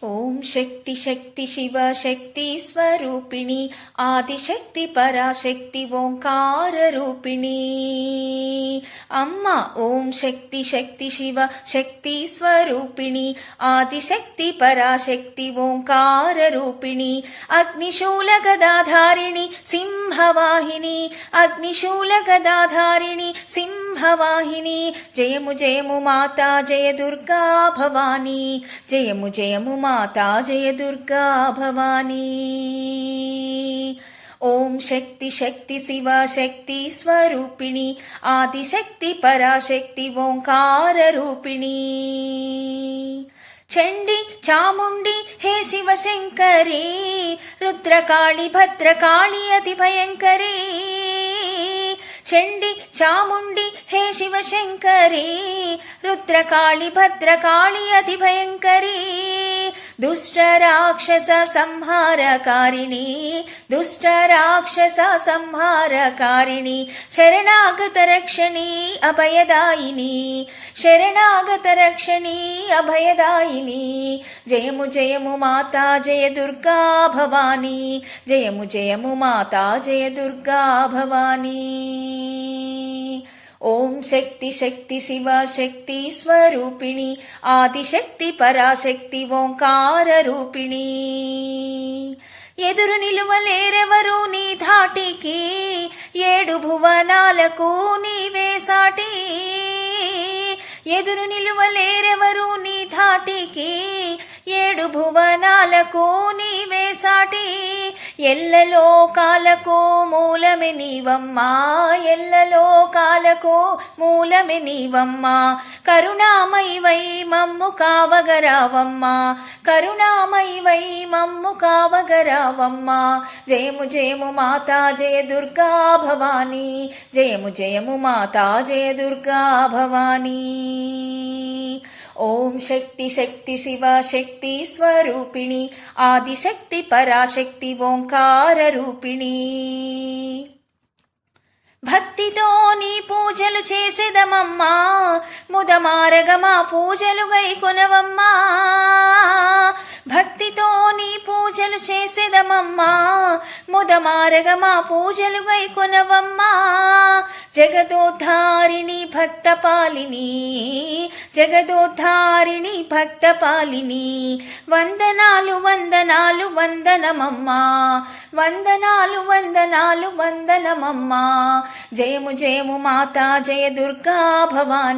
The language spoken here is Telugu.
ఓం శక్తి శక్తి శివ శక్తి స్వరూపిణి ఆదిశక్తి పరాశక్తి ఓంకార రూపిణి అమ్మ. ఓం శక్తి శక్తి శివ శక్తి స్వరూపిణి ఆదిశక్తి పరాశక్తి ఓంకార రూపిణి అగ్నిశూల గదాధారిణి సింహవాహిని అగ్నిశూల గదాధారిణి సింహవాహిని జయము జయము మాతా జయ దుర్గా భవాని జయము జయము మాతా జయ దుర్గా భవాని. ఓం శక్తి శక్తి శివ శక్తి స్వరూపిణి ఆదిశక్తి పరాశక్తి ఓంకార రూపిణి చండి చాముండి హే శివశంకరి రుద్రకాళి భద్రకాళి అతి భయంకరి చండి చాముండి హే శివశంకరి రుద్రకాళి భద్రకాళి అతి భయంకరి దుష్ట రాక్షస సంహారకారిణి దుష్ట రాక్షస సంహారకారిణి శరణాగత రక్షణి అభయదాయిని శరణాగత రక్షణి అభయదాయిని జయము జయము మాతా జయ దుర్గా భవాని జయము జయము మాతా జయ దుర్గా భవాని. ఓం శక్తి శక్తి శివ శక్తి స్వరూపిణి ఆదిశక్తి పరాశక్తి ఓంకార రూపిణి ఎదురు నిలువలేరెవరు నీ ధాటికి ఏడు భువనాలకు నీవే సాటి ఎదురు నిలువలేరెవరు నీ ధాటికి ఏడు భువనాలకు నీవే సాటి ఎల్లలోకాలకు మూలమే నీవమ్మా ఎల్లలోకాలకు మూలమే నీవమ్మా కరుణామయివై మమ్ము కావగరావమ్మా కరుణామయివై మమ్ము కావగరావమ్మా జయము జయము మాతా జయ దుర్గా భవాని జయము జయము మాతా జయ దుర్గా భవాని. ఓం శక్తి శక్తి శివ శక్తి స్వరూపిణి ఆదిశక్తి పరాశక్తి ఓంకార రూపిణి భక్తితో నీ పూజలు చేసేదమమ్మా ముదమారగమా పూజలు గైకొనవమ్మా భక్తితో నీ పూజలు చేసేదమమ్మా ముదమారగమా పూజలు గైకొనవమ్మా జగదోద్ధారిణి భక్తపాలిని జగదోద్ధారిణి భక్తపాలిని వందనాలు వందనాలు వందనమమ్మా వందనాలు వందనాలు వందనమమ్మా జయము జయము మాతా జయ దుర్గా భవాని